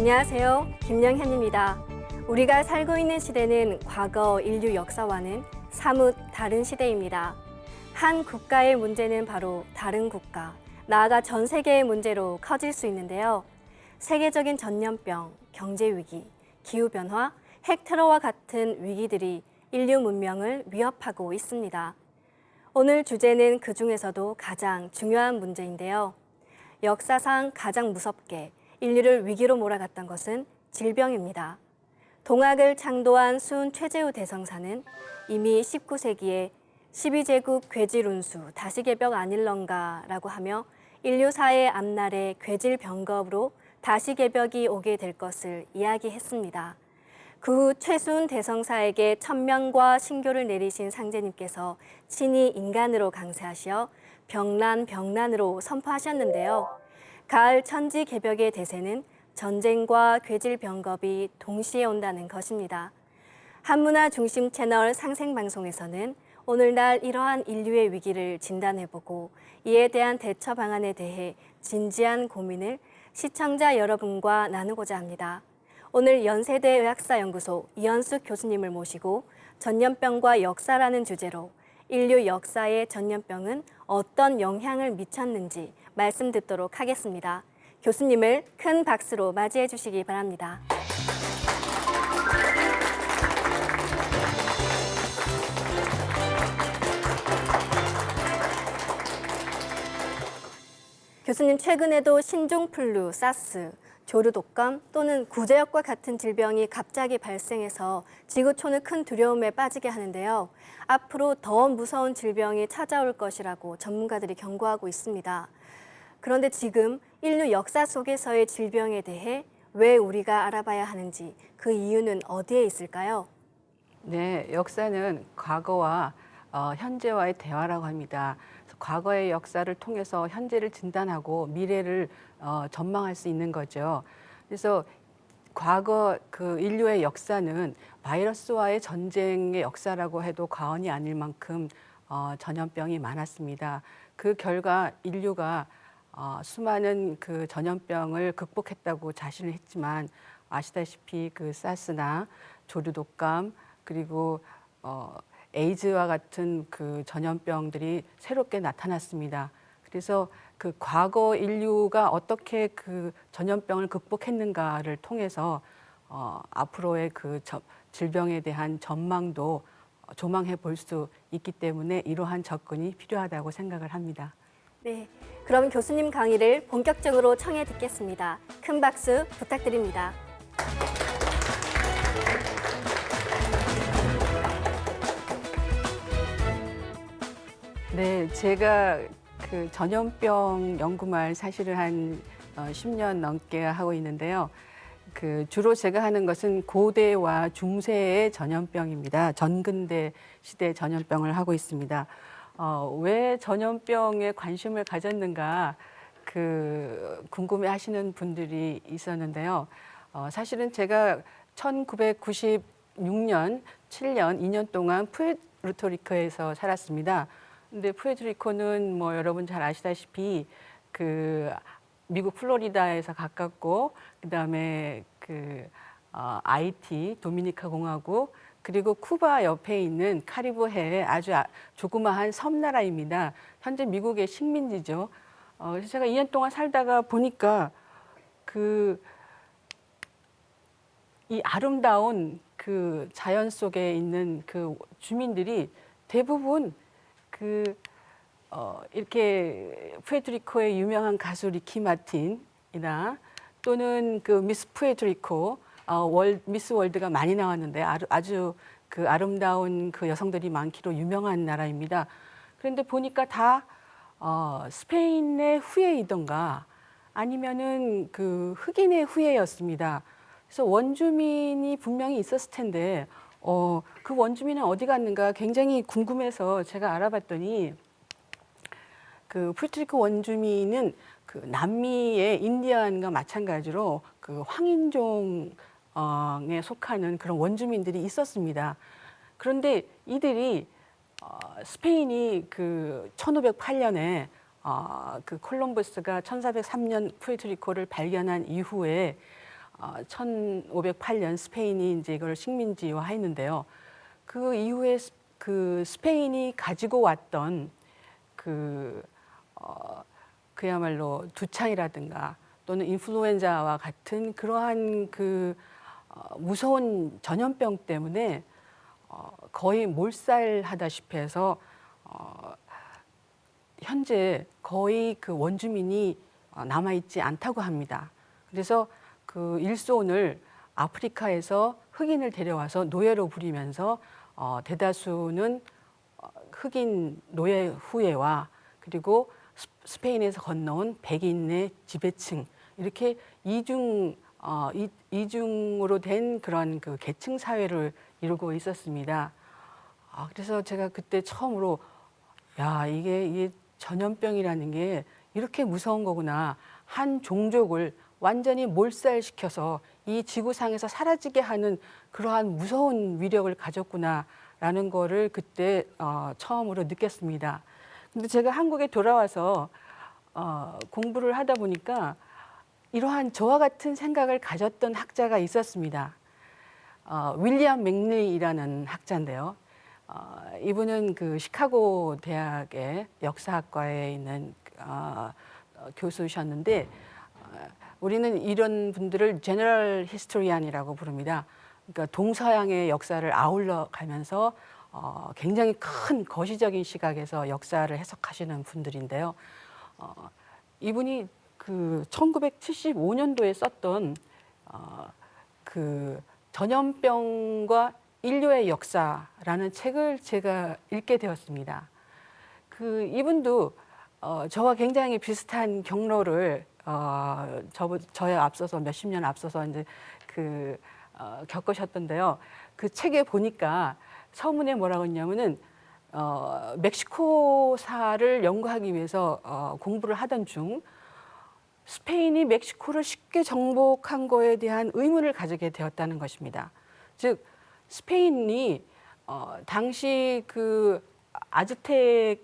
안녕하세요. 김영현입니다. 우리가 살고 있는 시대는 과거 인류 역사와는 사뭇 다른 시대입니다. 한 국가의 문제는 바로 다른 국가, 나아가 전 세계의 문제로 커질 수 있는데요. 세계적인 전염병, 경제위기, 기후변화, 핵테러와 같은 위기들이 인류 문명을 위협하고 있습니다. 오늘 주제는 그 중에서도 가장 중요한 문제인데요. 역사상 가장 무섭게 인류를 위기로 몰아갔던 것은 질병입니다. 동학을 창도한 순 최재우 대성사는 이미 19세기에 12제국 괴질운수 다시개벽 아닐런가라고 하며 인류사의 앞날에 괴질병겁으로 다시개벽이 오게 될 것을 이야기했습니다. 그 후 최순 대성사에게 천명과 신교를 내리신 상제님께서 친히 인간으로 강세하시어 병난으로 선포하셨는데요. 가을 천지개벽의 대세는 전쟁과 괴질병겁이 동시에 온다는 것입니다. 한문화 중심 채널 상생방송에서는 오늘날 이러한 인류의 위기를 진단해보고 이에 대한 대처 방안에 대해 진지한 고민을 시청자 여러분과 나누고자 합니다. 오늘 연세대 의학사연구소 이현숙 교수님을 모시고 전염병과 역사라는 주제로 인류 역사에 전염병은 어떤 영향을 미쳤는지 말씀 듣도록 하겠습니다. 교수님을 큰 박수로 맞이해 주시기 바랍니다. 교수님, 최근에도 신종플루, 사스, 조류독감 또는 구제역과 같은 질병이 갑자기 발생해서 지구촌을 큰 두려움에 빠지게 하는데요. 앞으로 더 무서운 질병이 찾아올 것이라고 전문가들이 경고하고 있습니다. 그런데 지금 인류 역사 속에서의 질병에 대해 왜 우리가 알아봐야 하는지 그 이유는 어디에 있을까요? 네, 역사는 과거와 현재와의 대화라고 합니다. 그래서 과거의 역사를 통해서 현재를 진단하고 미래를 전망할 수 있는 거죠. 그래서 과거 그 인류의 역사는 바이러스와의 전쟁의 역사라고 해도 과언이 아닐 만큼 전염병이 많았습니다. 그 결과 인류가 수많은 그 전염병을 극복했다고 자신을 했지만 아시다시피 그 사스나 조류독감 그리고 에이즈와 같은 그 전염병들이 새롭게 나타났습니다. 그래서 그 과거 인류가 어떻게 그 전염병을 극복했는가를 통해서 앞으로의 그 질병에 대한 전망도 조망해 볼 수 있기 때문에 이러한 접근이 필요하다고 생각을 합니다. 네, 그럼 교수님 강의를 본격적으로 청해 듣겠습니다. 큰 박수 부탁드립니다. 네, 제가 그 전염병 연구만 사실은 한 10년 넘게 하고 있는데요. 그 주로 제가 하는 것은 고대와 중세의 전염병입니다. 전근대 시대 전염병을 하고 있습니다. 왜 전염병에 관심을 가졌는가 그 궁금해하시는 분들이 있었는데요. 사실은 제가 1996년, 7년, 2년 동안 푸에르토리코에서 살았습니다. 근데 푸에르토리코는 뭐 여러분 잘 아시다시피 그 미국 플로리다에서 가깝고 그다음에 그 아이티 도미니카 공화국 그리고 쿠바 옆에 있는 카리브해의 아주 조그마한 섬나라입니다. 현재 미국의 식민지죠. 그래서 제가 2년 동안 살다가 보니까 이 아름다운 그 자연 속에 있는 그 주민들이 대부분 이렇게 푸에르토리코의 유명한 가수 리키 마틴이나 또는 그 미스 푸에르토리코 미스 월드가 많이 나왔는데 아주 그 아름다운 그 여성들이 많기로 유명한 나라입니다. 그런데 보니까 다 스페인의 후예이던가 아니면은 그 흑인의 후예였습니다. 그래서 원주민이 분명히 있었을 텐데 그 원주민은 어디 갔는가 굉장히 궁금해서 제가 알아봤더니 그 푸에르토리코 원주민은 그 남미의 인디언과 마찬가지로 그 황인종에 속하는 그런 원주민들이 있었습니다. 그런데 이들이 스페인이 그 1508년에 그 콜럼버스가 1403년 푸에르토리코를 발견한 이후에 1508년 스페인이 이제 이걸 식민지화했는데요. 그 이후에 그 스페인이 가지고 왔던 그야말로 두창이라든가 또는 인플루엔자와 같은 그러한 무서운 전염병 때문에 거의 몰살하다시피 해서 현재 거의 그 원주민이 남아있지 않다고 합니다. 그래서 그 일손을 아프리카에서 흑인을 데려와서 노예로 부리면서 대다수는 흑인 노예 후예와 그리고 스페인에서 건너온 백인의 지배층 이렇게 이중으로 된 그런 그 계층 사회를 이루고 있었습니다. 그래서 제가 그때 처음으로 야 이게 전염병이라는 게 이렇게 무서운 거구나. 한 종족을 완전히 몰살시켜서 이 지구상에서 사라지게 하는 그러한 무서운 위력을 가졌구나라는 거를 그때 처음으로 느꼈습니다. 근데 제가 한국에 돌아와서 공부를 하다 보니까 이러한 저와 같은 생각을 가졌던 학자가 있었습니다. 윌리엄 맥닐이라는 학자인데요. 이분은 그 시카고 대학의 역사학과에 있는 교수셨는데 우리는 이런 분들을 제너럴 히스토리안이라고 부릅니다. 그러니까 동서양의 역사를 아울러 가면서 굉장히 큰 거시적인 시각에서 역사를 해석하시는 분들인데요. 이분이 그 1975년도에 썼던 그 전염병과 인류의 역사라는 책을 제가 읽게 되었습니다. 이분도 저와 굉장히 비슷한 경로를 저에 앞서서 몇십 년 앞서서 이제 겪으셨던데요. 그 책에 보니까 서문에 뭐라고 했냐면은 멕시코사를 연구하기 위해서 공부를 하던 중 스페인이 멕시코를 쉽게 정복한 거에 대한 의문을 가지게 되었다는 것입니다. 즉 스페인이 당시 그 아즈텍에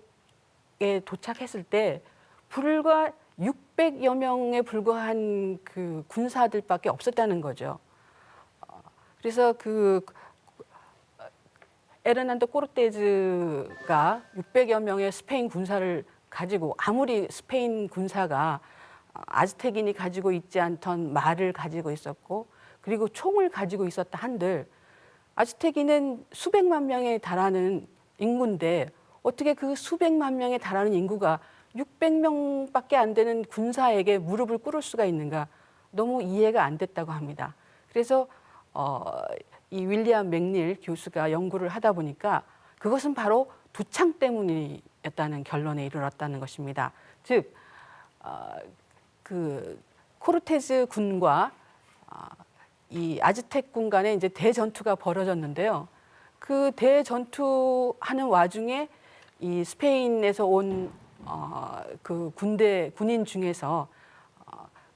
도착했을 때 불과 600여 명에 불과한 그 군사들밖에 없었다는 거죠. 그래서 에르난도 코르테즈가 600여 명의 스페인 군사를 가지고 아무리 스페인 군사가 아즈텍인이 가지고 있지 않던 말을 가지고 있었고 그리고 총을 가지고 있었다 한들 아즈텍인은 수백만 명에 달하는 인구인데 어떻게 그 수백만 명에 달하는 인구가 600명밖에 안 되는 군사에게 무릎을 꿇을 수가 있는가 너무 이해가 안 됐다고 합니다. 그래서 이 윌리엄 맥닐 교수가 연구를 하다 보니까 그것은 바로 두창 때문이었다는 결론에 이르렀다는 것입니다. 즉 그 코르테즈 군과 이 아즈텍 군 간에 이제 대전투가 벌어졌는데요. 그 대전투하는 와중에 이 스페인에서 온 그 군인 중에서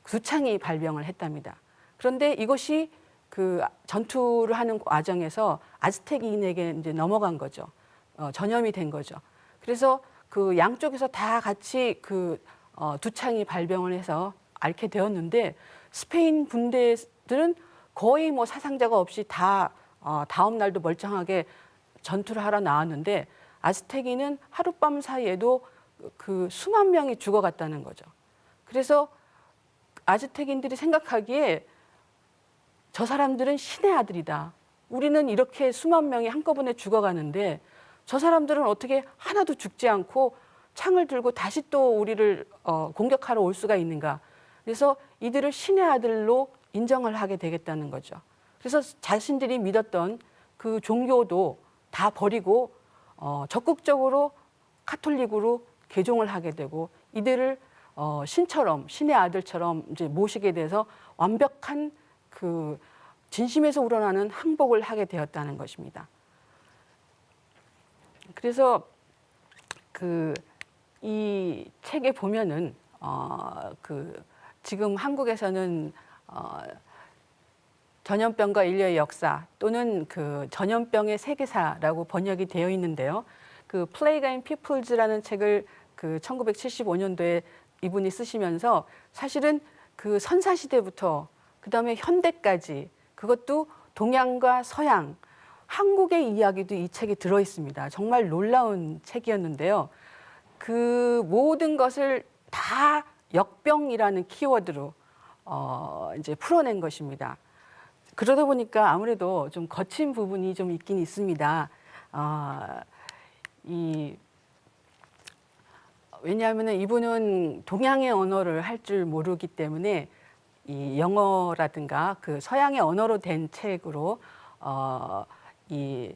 두창이 발병을 했답니다. 그런데 이것이 그 전투를 하는 과정에서 아즈텍인에게 이제 넘어간 거죠. 전염이 된 거죠. 그래서 그 양쪽에서 다 같이 두창이 발병을 해서 앓게 되었는데 스페인 군대들은 거의 뭐 사상자가 없이 다 다음 날도 멀쩡하게 전투를 하러 나왔는데 아즈텍인은 하룻밤 사이에도 그 수만 명이 죽어갔다는 거죠. 그래서 아즈텍인들이 생각하기에 저 사람들은 신의 아들이다. 우리는 이렇게 수만 명이 한꺼번에 죽어가는데 저 사람들은 어떻게 하나도 죽지 않고 창을 들고 다시 또 우리를 공격하러 올 수가 있는가. 그래서 이들을 신의 아들로 인정을 하게 되겠다는 거죠. 그래서 자신들이 믿었던 그 종교도 다 버리고 적극적으로 카톨릭으로 개종을 하게 되고 이들을 신처럼 신의 아들처럼 이제 모시게 돼서 완벽한 그 진심에서 우러나는 항복을 하게 되었다는 것입니다. 그래서 이 책에 보면은 지금 한국에서는 전염병과 인류의 역사 또는 그 전염병의 세계사라고 번역이 되어 있는데요. 그 플레이그 인 피플즈라는 책을 1975년도에 이분이 쓰시면서 사실은 그 선사시대부터 그다음에 현대까지 그것도 동양과 서양, 한국의 이야기도 이 책에 들어 있습니다. 정말 놀라운 책이었는데요. 그 모든 것을 다 역병이라는 키워드로 이제 풀어낸 것입니다. 그러다 보니까 아무래도 좀 거친 부분이 좀 있긴 있습니다. 왜냐하면 이분은 동양의 언어를 할 줄 모르기 때문에 이 영어라든가 그 서양의 언어로 된 책으로 이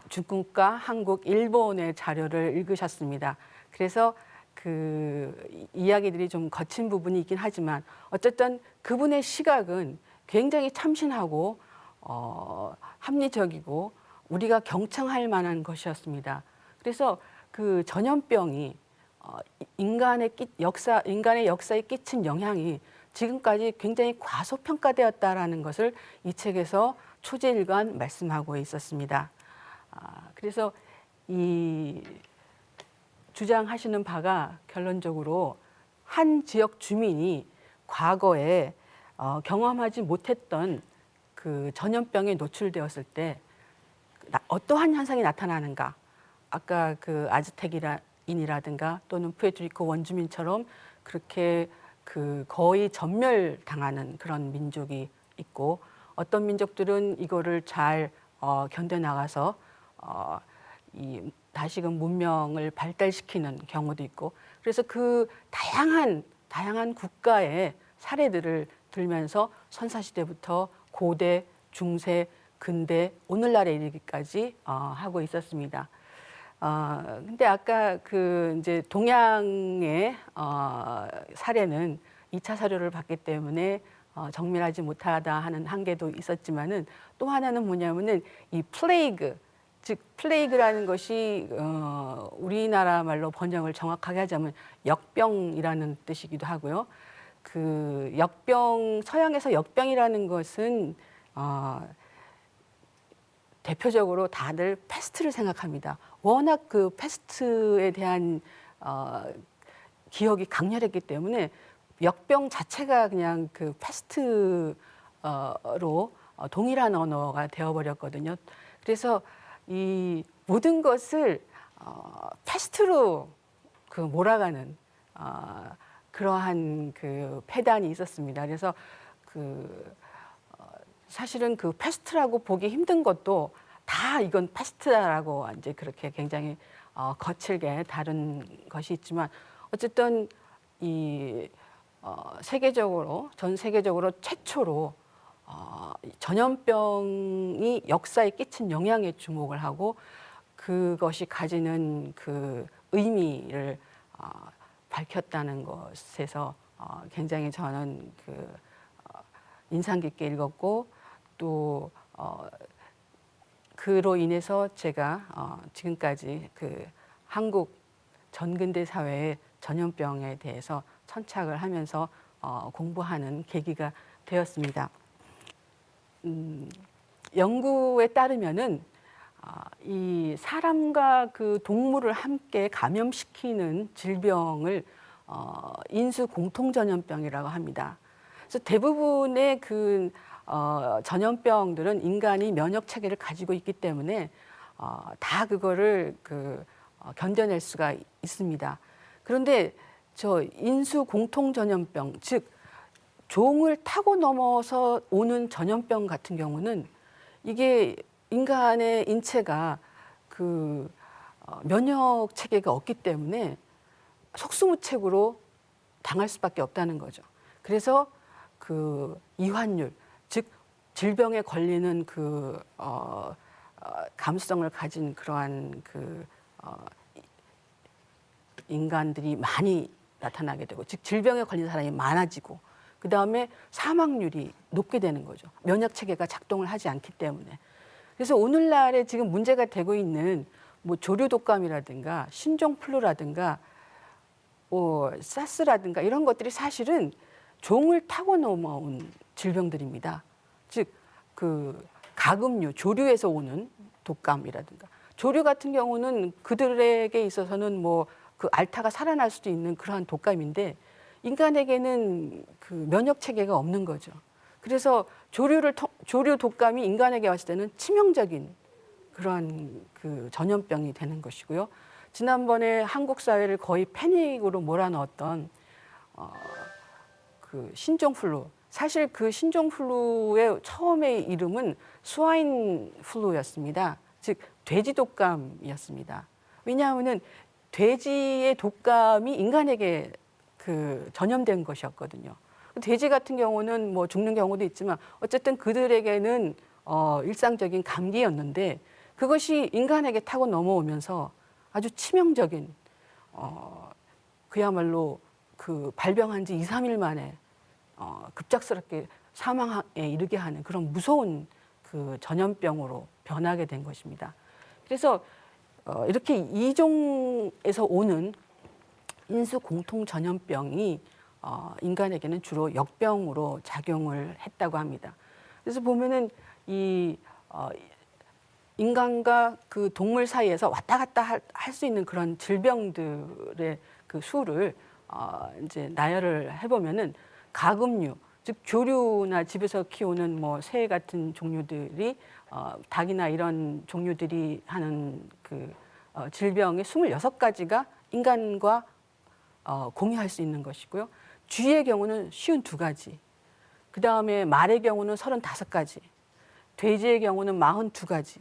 중국과 한국, 일본의 자료를 읽으셨습니다. 그래서 그 이야기들이 좀 거친 부분이 있긴 하지만 어쨌든 그분의 시각은 굉장히 참신하고 합리적이고 우리가 경청할 만한 것이었습니다. 그래서 그 전염병이 인간의 역사에 끼친 영향이 지금까지 굉장히 과소평가되었다라는 것을 이 책에서 초제일관 말씀하고 있었습니다. 그래서 이 주장하시는 바가 결론적으로 한 지역 주민이 과거에 경험하지 못했던 그 전염병에 노출되었을 때 어떠한 현상이 나타나는가? 아까 그 아즈텍인이라든가 또는 푸에르토리코 원주민처럼 그렇게 그 거의 전멸당하는 그런 민족이 있고 어떤 민족들은 이거를 잘 견뎌나가서 이 다시금 문명을 발달시키는 경우도 있고 그래서 그 다양한 국가의 사례들을 들면서 선사시대부터 고대, 중세, 근대, 오늘날에 이르기까지 하고 있었습니다. 근데 아까 그 이제 동양의 사례는 2차 사료를 받기 때문에 정밀하지 못하다 하는 한계도 있었지만은 또 하나는 뭐냐면은 이 플레이그, 즉 플레이그라는 것이 우리나라 말로 번역을 정확하게 하자면 역병이라는 뜻이기도 하고요. 그 역병, 서양에서 역병이라는 것은 대표적으로 다들 패스트를 생각합니다. 워낙 그 패스트에 대한 기억이 강렬했기 때문에 역병 자체가 그냥 그 패스트로 동일한 언어가 되어버렸거든요. 그래서 이 모든 것을 패스트로 그 몰아가는 그러한 그 패단이 있었습니다. 그래서 그 사실은 그 패스트라고 보기 힘든 것도 다 이건 패스트다라고 이제 그렇게 굉장히 거칠게 다룬 것이 있지만 어쨌든 이 전 세계적으로 최초로 전염병이 역사에 끼친 영향에 주목을 하고 그것이 가지는 그 의미를 밝혔다는 것에서 굉장히 저는 그 인상 깊게 읽었고 또 그로 인해서 제가 지금까지 그 한국 전근대 사회의 전염병에 대해서 천착을 하면서 공부하는 계기가 되었습니다. 연구에 따르면은 이 사람과 그 동물을 함께 감염시키는 질병을 인수 공통 전염병이라고 합니다. 그래서 대부분의 그 전염병들은 인간이 면역 체계를 가지고 있기 때문에 다 그거를 견뎌낼 수가 있습니다. 그런데 저 인수 공통 전염병, 즉 종을 타고 넘어서 오는 전염병 같은 경우는 이게 인간의 인체가 그 면역 체계가 없기 때문에 속수무책으로 당할 수밖에 없다는 거죠. 그래서 그 이환율, 즉 질병에 걸리는 그 감수성을 가진 그러한 그 인간들이 많이 나타나게 되고, 즉 질병에 걸린 사람이 많아지고, 그 다음에 사망률이 높게 되는 거죠. 면역 체계가 작동을 하지 않기 때문에. 그래서 오늘날에 지금 문제가 되고 있는 뭐 조류 독감이라든가 신종플루라든가 사스라든가 이런 것들이 사실은 종을 타고 넘어온 질병들입니다. 즉 그 가금류, 조류에서 오는 독감이라든가, 조류 같은 경우는 그들에게 있어서는 뭐 그 알타가 살아날 수도 있는 그러한 독감인데 인간에게는 그 면역 체계가 없는 거죠. 그래서 조류 독감이 인간에게 왔을 때는 치명적인 그런 그 전염병이 되는 것이고요. 지난번에 한국 사회를 거의 패닉으로 몰아넣었던 그 신종플루. 사실 그 신종플루의 처음의 이름은 스와인 플루였습니다. 즉 돼지 독감이었습니다. 왜냐하면은 돼지의 독감이 인간에게 그 전염된 것이었거든요. 돼지 같은 경우는 뭐 죽는 경우도 있지만 어쨌든 그들에게는 일상적인 감기였는데 그것이 인간에게 타고 넘어오면서 아주 치명적인 그야말로 그 발병한 지 2, 3일 만에 급작스럽게 사망에 이르게 하는 그런 무서운 그 전염병으로 변하게 된 것입니다. 그래서 이렇게 이종에서 오는 인수 공통 전염병이 인간에게는 주로 역병으로 작용을 했다고 합니다. 그래서 보면은 이 인간과 그 동물 사이에서 왔다 갔다 할 수 있는 그런 질병들의 그 수를 이제 나열을 해보면은 가금류, 즉 조류나 집에서 키우는 뭐 새 같은 종류들이 닭이나 이런 종류들이 하는 그 질병의 26가지가 인간과 공유할 수 있는 것이고요. 쥐의 경우는 52가지, 그 다음에 말의 경우는 35가지, 돼지의 경우는 42가지,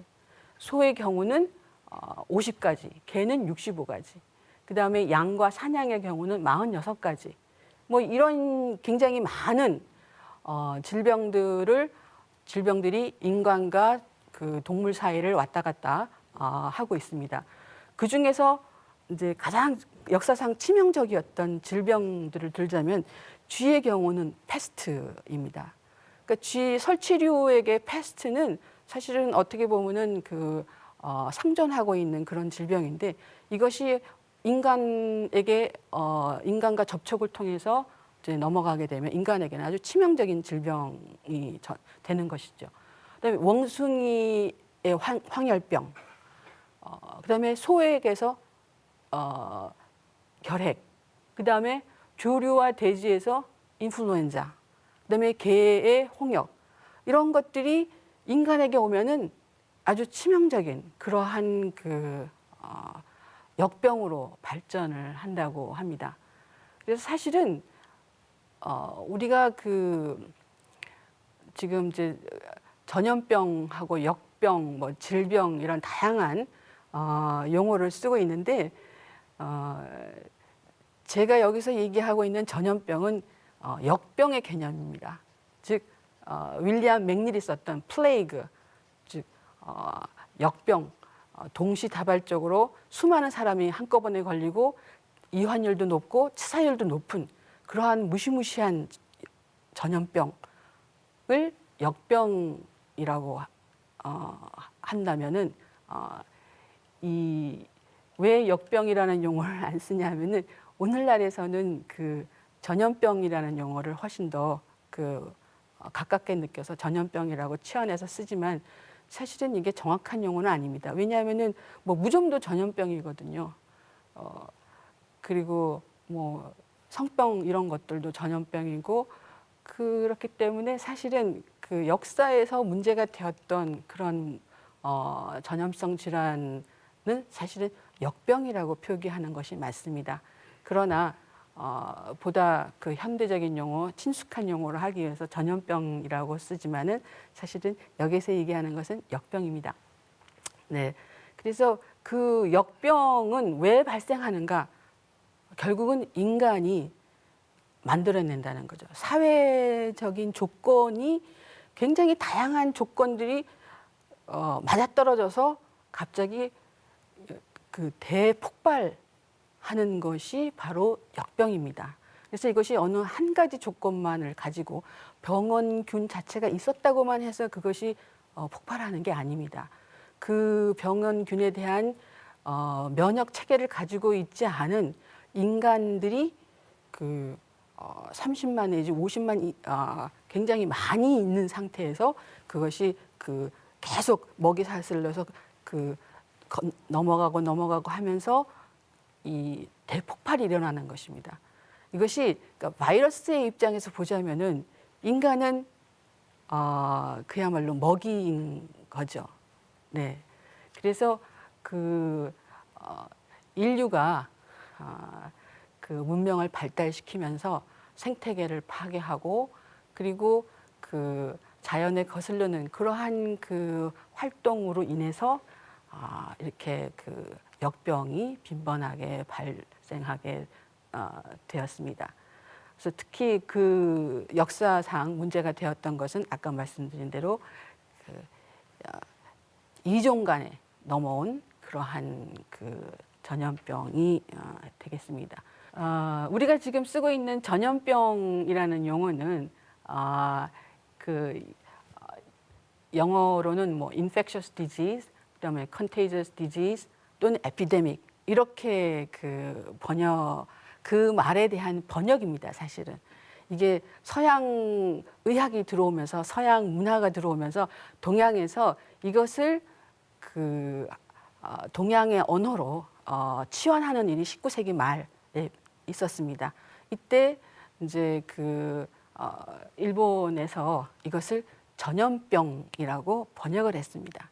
소의 경우는 50가지, 개는 65가지, 그 다음에 양과 사냥의 경우는 46가지. 뭐 이런 굉장히 많은 질병들이 인간과 그 동물 사이를 왔다 갔다 하고 있습니다. 그 중에서 이제 가장 역사상 치명적이었던 질병들을 들자면 쥐의 경우는 패스트입니다. 그러니까 쥐 설치류에게 패스트는 사실은 어떻게 보면은 그 상존하고 있는 그런 질병인데 이것이 인간에게 인간과 접촉을 통해서 이제 넘어가게 되면 인간에게는 아주 치명적인 질병이 되는 것이죠. 그다음에 원숭이의 황열병, 그다음에 소에게서 결핵, 그다음에 조류와 돼지에서 인플루엔자, 그다음에 개의 홍역, 이런 것들이 인간에게 오면은 아주 치명적인 그러한 그 역병으로 발전을 한다고 합니다. 그래서 사실은 우리가 그 지금 이제 전염병하고 역병, 뭐 질병 이런 다양한 용어를 쓰고 있는데 제가 여기서 얘기하고 있는 전염병은 역병의 개념입니다. 즉 윌리엄 맥닐이 썼던 플레이그, 즉 역병, 동시다발적으로 수많은 사람이 한꺼번에 걸리고 이환율도 높고 치사율도 높은 그러한 무시무시한 전염병을 역병이라고 한다면은 이 왜 역병이라는 용어를 안 쓰냐면은 오늘날에서는 그 전염병이라는 용어를 훨씬 더 그 가깝게 느껴서 전염병이라고 치환해서 쓰지만 사실은 이게 정확한 용어는 아닙니다. 왜냐하면은 뭐 무좀도 전염병이거든요. 그리고 뭐 성병 이런 것들도 전염병이고 그렇기 때문에 사실은 그 역사에서 문제가 되었던 그런 전염성 질환은 사실은 역병이라고 표기하는 것이 맞습니다. 그러나 보다 그 현대적인 용어, 친숙한 용어를 하기 위해서 전염병이라고 쓰지만은 사실은 여기서 얘기하는 것은 역병입니다. 네, 그래서 그 역병은 왜 발생하는가? 결국은 인간이 만들어낸다는 거죠. 사회적인 조건이 굉장히 다양한 조건들이 맞아떨어져서 갑자기 그 대폭발하는 것이 바로 역병입니다. 그래서 이것이 어느 한 가지 조건만을 가지고 병원균 자체가 있었다고만 해서 그것이 폭발하는 게 아닙니다. 그 병원균에 대한 면역 체계를 가지고 있지 않은 인간들이 그 30만 내지 50만 굉장히 많이 있는 상태에서 그것이 그 계속 먹이 사슬러서 그 넘어가고 하면서 이 대폭발이 일어나는 것입니다. 이것이 그러니까 바이러스의 입장에서 보자면은 인간은 그야말로 먹이인 거죠. 네. 그래서 인류가 그 문명을 발달시키면서 생태계를 파괴하고 그리고 그 자연에 거슬르는 그러한 그 활동으로 인해서 이렇게 그 역병이 빈번하게 발생하게 되었습니다. 그래서 특히 그 역사상 문제가 되었던 것은 아까 말씀드린 대로 그 이종 간에 넘어온 그러한 그 전염병이 되겠습니다. 우리가 지금 쓰고 있는 전염병이라는 용어는 영어로는 뭐 infectious disease, 그다음에 contagious disease 또는 epidemic 이렇게 그 말에 대한 번역입니다. 사실은 이게 서양 의학이 들어오면서 서양 문화가 들어오면서 동양에서 이것을 동양의 언어로 치환하는 일이 19세기 말에 있었습니다. 이때 이제 일본에서 이것을 전염병이라고 번역을 했습니다.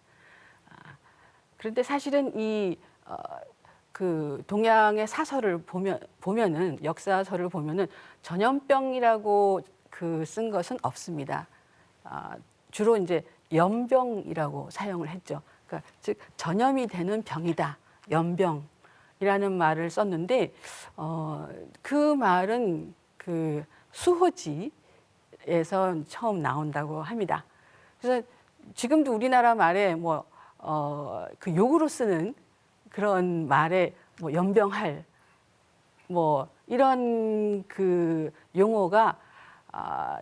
그런데 사실은 그 동양의 사설을 보면은 역사서를 보면은 전염병이라고 쓴 것은 없습니다. 주로 이제 연병이라고 사용을 했죠. 그러니까 즉 전염이 되는 병이다. 연병이라는 말을 썼는데 그 말은 그 수호지에서 처음 나온다고 합니다. 그래서 지금도 우리나라 말에 그 욕으로 쓰는 그런 말에 뭐 연병할 뭐 이런 그 용어가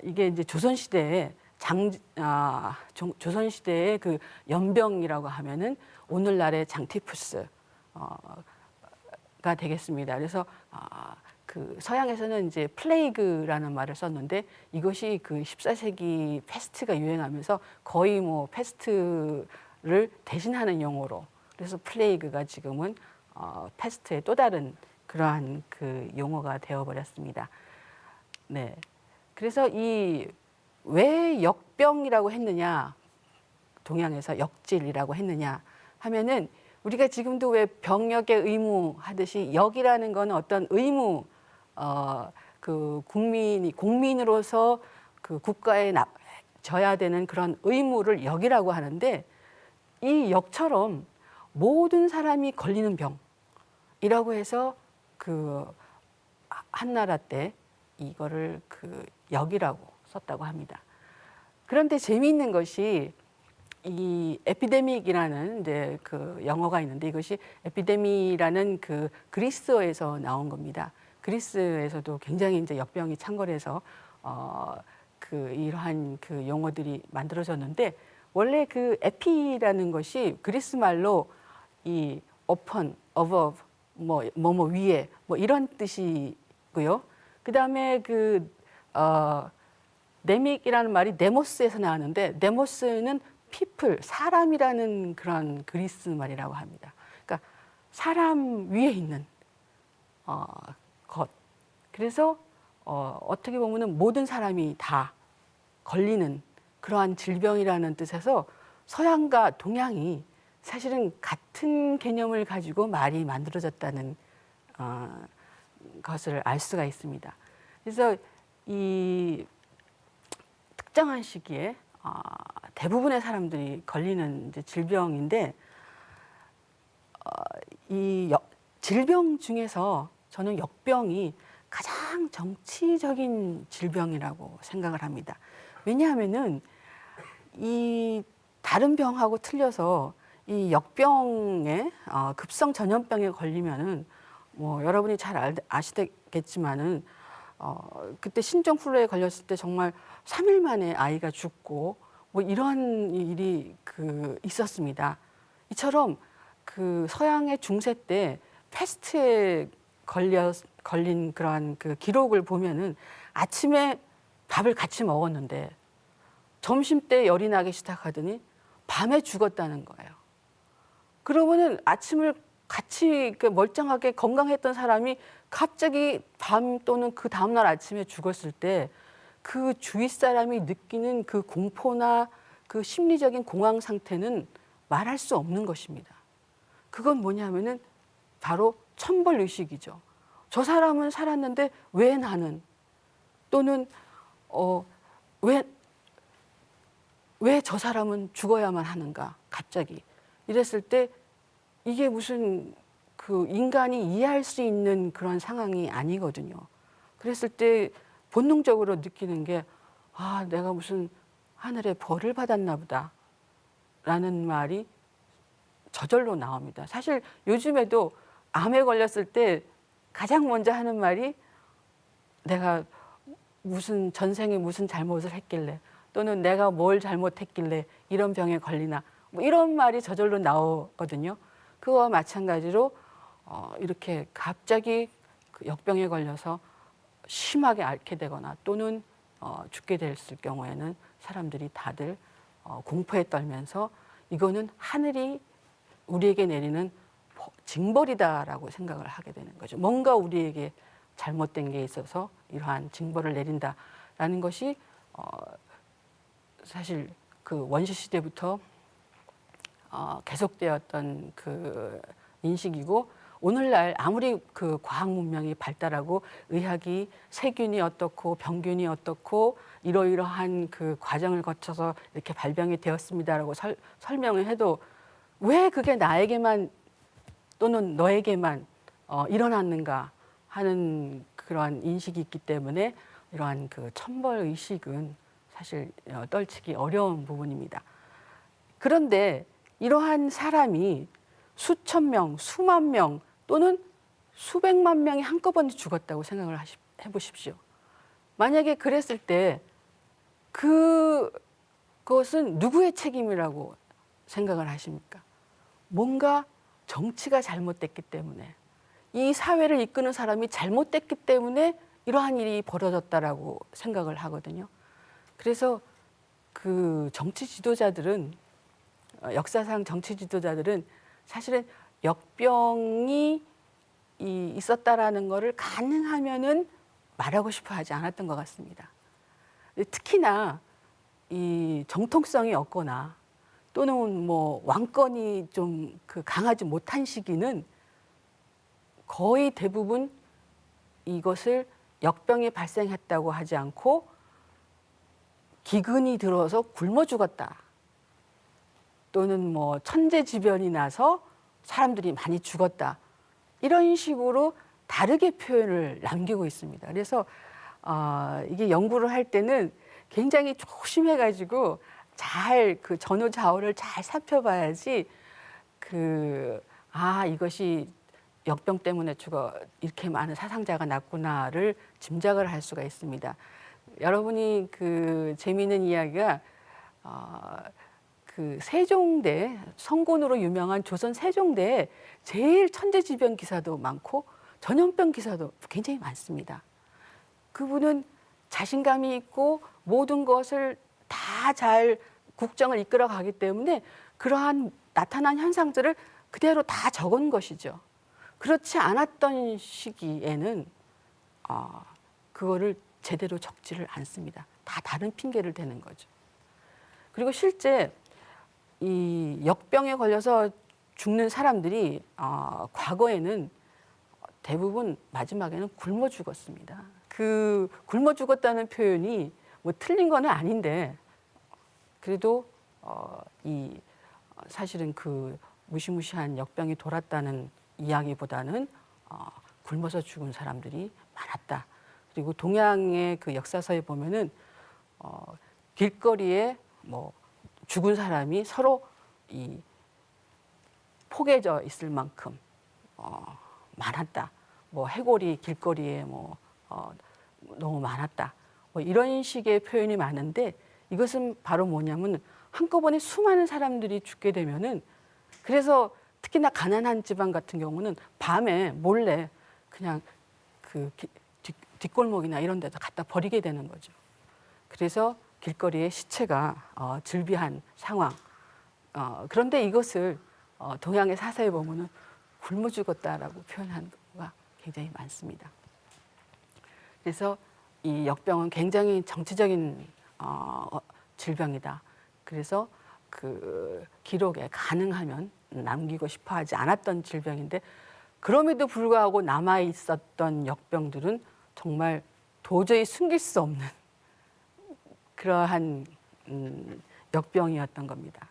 이게 이제 조선시대에 조선시대의 그 연병이라고 하면은 오늘날의 장티푸스가 되겠습니다. 그래서 그 서양에서는 이제 플레이그라는 말을 썼는데 이것이 그 14세기 패스트가 유행하면서 거의 뭐 패스트를 대신하는 용어로 그래서 플레이그가 지금은 패스트의 또 다른 그러한 그 용어가 되어버렸습니다. 네, 그래서 왜 역병이라고 했느냐, 동양에서 역질이라고 했느냐 하면은 우리가 지금도 왜 병역의 의무 하듯이 역이라는 건 어떤 의무, 그 국민으로서 그 국가에 져야 되는 그런 의무를 역이라고 하는데 이 역처럼 모든 사람이 걸리는 병이라고 해서 그 한나라 때 이거를 그 역이라고 썼다고 합니다. 그런데 재미있는 것이 이 에피데믹이라는 이제 그 영어가 있는데 이것이 에피데미라는 그 그리스어에서 나온 겁니다. 그리스에서도 굉장히 이제 역병이 창궐해서 이러한 그 용어들이 만들어졌는데 원래 그 에피라는 것이 그리스 말로 이 upon, above, 뭐 위에 뭐 이런 뜻이고요. 그 다음에 네믹이라는 말이 네모스에서 나왔는데 네모스는 people, 사람이라는 그런 그리스 말이라고 합니다. 그러니까 사람 위에 있는 것. 그래서 어떻게 보면은 모든 사람이 다 걸리는 그러한 질병이라는 뜻에서 서양과 동양이 사실은 같은 개념을 가지고 말이 만들어졌다는 것을 알 수가 있습니다. 그래서 이 특정한 시기에 대부분의 사람들이 걸리는 이제 질병인데 질병 중에서 저는 역병이 가장 정치적인 질병이라고 생각을 합니다. 왜냐하면은 이 다른 병하고 틀려서 이 역병에 급성 전염병에 걸리면은 뭐 여러분이 잘 아시겠지만은 그때 신종플루에 걸렸을 때 정말 3일 만에 아이가 죽고 뭐 이런 일이 있었습니다. 이처럼 그 서양의 중세 때 패스트에 걸린 그러한 그 기록을 보면은 아침에 밥을 같이 먹었는데 점심 때 열이 나기 시작하더니 밤에 죽었다는 거예요. 그러면은 아침을 같이 멀쩡하게 건강했던 사람이 갑자기 밤 또는 그 다음날 아침에 죽었을 때 그 주위 사람이 느끼는 그 공포나 그 심리적인 공황 상태는 말할 수 없는 것입니다. 그건 뭐냐면은 바로 천벌 의식이죠. 저 사람은 살았는데 왜 나는, 또는 왜 저 사람은 죽어야만 하는가 갑자기 이랬을 때 이게 무슨 그 인간이 이해할 수 있는 그런 상황이 아니거든요. 그랬을 때 본능적으로 느끼는 게 내가 무슨 하늘의 벌을 받았나 보다 라는 말이 저절로 나옵니다. 사실 요즘에도 암에 걸렸을 때 가장 먼저 하는 말이 내가 무슨 전생에 무슨 잘못을 했길래, 또는 내가 뭘 잘못했길래 이런 병에 걸리나, 뭐 이런 말이 저절로 나오거든요. 그거와 마찬가지로 이렇게 갑자기 그 역병에 걸려서 심하게 앓게 되거나 또는 죽게 됐을 경우에는 사람들이 다들 공포에 떨면서 이거는 하늘이 우리에게 내리는 징벌이다라고 생각을 하게 되는 거죠. 뭔가 우리에게 잘못된 게 있어서 이러한 징벌을 내린다라는 것이 사실 그 원시 시대부터 계속되었던 그 인식이고, 오늘날 아무리 그 과학 문명이 발달하고 의학이 세균이 어떻고 병균이 어떻고 이러이러한 그 과정을 거쳐서 이렇게 발병이 되었습니다라고 설명을 해도 왜 그게 나에게만 또는 너에게만 일어났는가 하는 그러한 인식이 있기 때문에 이러한 그 천벌 의식은 사실 떨치기 어려운 부분입니다. 그런데 이러한 사람이 수천 명, 수만 명 또는 수백만 명이 한꺼번에 죽었다고 생각을 해보십시오. 만약에 그랬을 때 그것은 누구의 책임이라고 생각을 하십니까? 뭔가 정치가 잘못됐기 때문에, 이 사회를 이끄는 사람이 잘못됐기 때문에 이러한 일이 벌어졌다라고 생각을 하거든요. 그래서 그 정치 지도자들은, 역사상 정치 지도자들은 사실은 역병이 있었다라는 것을 가능하면은 말하고 싶어 하지 않았던 것 같습니다. 특히나 이 정통성이 없거나 또는 뭐 왕권이 좀 그 강하지 못한 시기는 거의 대부분 이것을 역병이 발생했다고 하지 않고 기근이 들어서 굶어 죽었다, 또는 뭐 천재지변이 나서 사람들이 많이 죽었다, 이런 식으로 다르게 표현을 남기고 있습니다. 그래서 이게 연구를 할 때는 굉장히 조심해가지고 잘 그 전후 좌우를 잘 살펴봐야지 이것이 역병 때문에 이렇게 많은 사상자가 났구나를 짐작을 할 수가 있습니다. 여러분이 그 재미있는 이야기가 그 세종대, 성군으로 유명한 조선 세종대에 제일 천재지변 기사도 많고 전염병 기사도 굉장히 많습니다. 그분은 자신감이 있고 모든 것을 다 잘 국정을 이끌어 가기 때문에 그러한 나타난 현상들을 그대로 다 적은 것이죠. 그렇지 않았던 시기에는 그거를 제대로 적지를 않습니다. 다 다른 핑계를 대는 거죠. 그리고 실제 이 역병에 걸려서 죽는 사람들이 과거에는 대부분 마지막에는 굶어 죽었습니다. 그 굶어 죽었다는 표현이 뭐 틀린 건 아닌데, 그래도 사실은 그 무시무시한 역병이 돌았다는 이야기보다는 굶어서 죽은 사람들이 많았다. 그리고 동양의 그 역사서에 보면은 길거리에 뭐 죽은 사람이 서로 이 포개져 있을 만큼 많았다. 뭐 해골이 길거리에 너무 많았다. 뭐 이런 식의 표현이 많은데, 이것은 바로 뭐냐면 한꺼번에 수많은 사람들이 죽게 되면은, 그래서 특히나 가난한 집안 같은 경우는 밤에 몰래 그냥 그 뒷골목이나 이런 데다 갖다 버리게 되는 거죠. 그래서 길거리에 시체가 즐비한 상황. 그런데 이것을 동양의 사사에 보면은 굶어 죽었다라고 표현하는 경우가 굉장히 많습니다. 그래서 이 역병은 굉장히 정치적인 질병이다. 그래서 그 기록에 가능하면 남기고 싶어 하지 않았던 질병인데 그럼에도 불구하고 남아 있었던 역병들은 정말 도저히 숨길 수 없는 그러한 역병이었던 겁니다.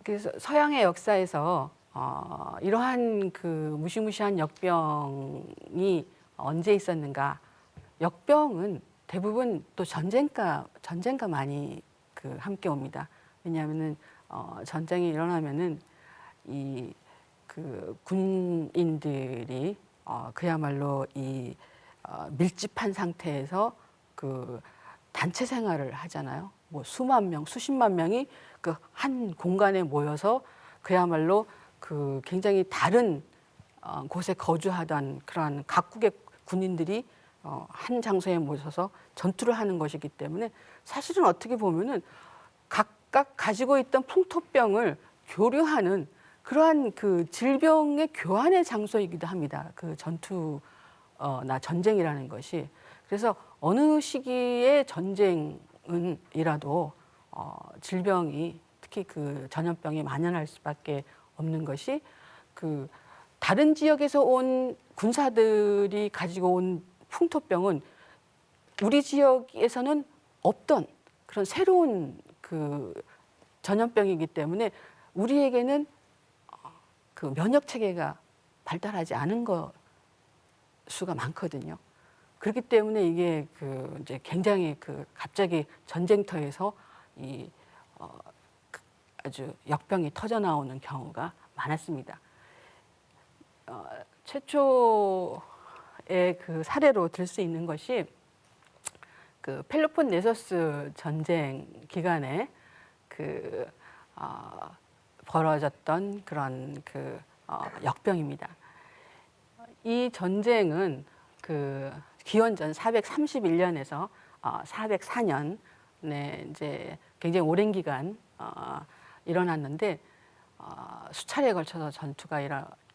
그래서 서양의 역사에서 이러한 그 무시무시한 역병이 언제 있었는가? 역병은 대부분 또 전쟁과 많이 그 함께 옵니다. 왜냐하면은 전쟁이 일어나면은 이 그 군인들이 그야말로 이 밀집한 상태에서 그 단체 생활을 하잖아요. 뭐 수만 명, 수십만 명이 그 한 공간에 모여서 그야말로 그 굉장히 다른 곳에 거주하던 그러한 각국의 군인들이 한 장소에 모여서 전투를 하는 것이기 때문에 사실은 어떻게 보면은 각각 가지고 있던 풍토병을 교류하는 그러한 그 질병의 교환의 장소이기도 합니다. 그 전투나 전쟁이라는 것이. 그래서 어느 시기의 전쟁은이라도 질병이 특히 그 전염병이 만연할 수밖에 없는 것이 그 다른 지역에서 온 군사들이 가지고 온 풍토병은 우리 지역에서는 없던 그런 새로운 그 전염병이기 때문에 우리에게는 그 면역 체계가 발달하지 않은 거 수가 많거든요. 그렇기 때문에 이게 그 이제 굉장히 그 갑자기 전쟁터에서 이 아주 역병이 터져 나오는 경우가 많았습니다. 최초의 그 사례로 들 수 있는 것이 그 펠로폰네소스 전쟁 기간에 그 벌어졌던 그런 그 역병입니다. 이 전쟁은 그 기원전 431년에서 404년에 이제 굉장히 오랜 기간 일어났는데 수차례에 걸쳐서 전투가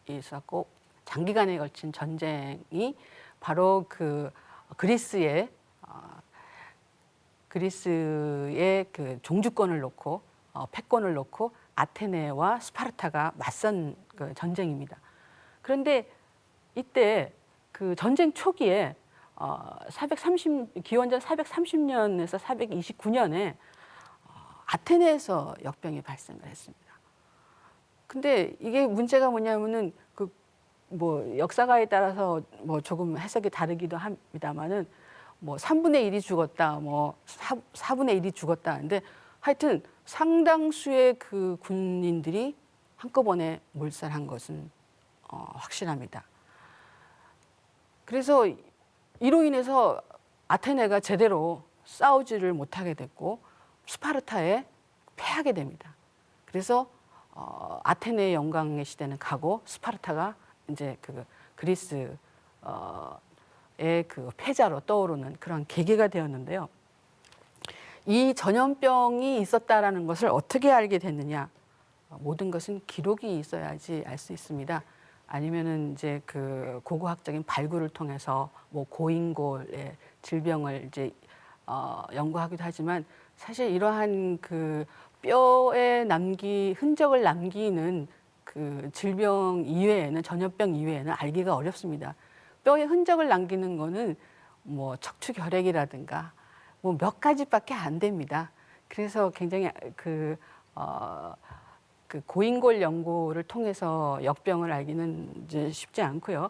있었고 장기간에 걸친 전쟁이 바로 그 그리스의 그 종주권을 놓고 패권을 놓고 아테네와 스파르타가 맞선 그 전쟁입니다. 그런데 이때 그 전쟁 초기에 기원전 430년에서 429년에 아테네에서 역병이 발생을 했습니다. 근데 이게 문제가 뭐냐면은 그 뭐 역사가에 따라서 뭐 조금 해석이 다르기도 합니다만은 뭐 3분의 1이 죽었다, 뭐 4분의 1이 죽었다 하는데 하여튼 상당수의 그 군인들이 한꺼번에 몰살한 것은 확실합니다. 그래서 이로 인해서 아테네가 제대로 싸우지를 못하게 됐고 스파르타에 패하게 됩니다. 그래서 아테네의 영광의 시대는 가고 스파르타가 이제 그 그리스의 그 패자로 떠오르는 그런 계기가 되었는데요. 이 전염병이 있었다라는 것을 어떻게 알게 됐느냐? 모든 것은 기록이 있어야지 알 수 있습니다. 아니면은 이제 그 고고학적인 발굴을 통해서 뭐 고인골의 질병을 이제 연구하기도 하지만 사실 이러한 그 뼈에 흔적을 남기는 그 질병 이외에는 전염병 이외에는 알기가 어렵습니다. 뼈에 흔적을 남기는 거는 뭐 척추 결핵이라든가 뭐 몇 가지밖에 안 됩니다. 그래서 굉장히 그 고인골 연구를 통해서 역병을 알기는 이제 쉽지 않고요.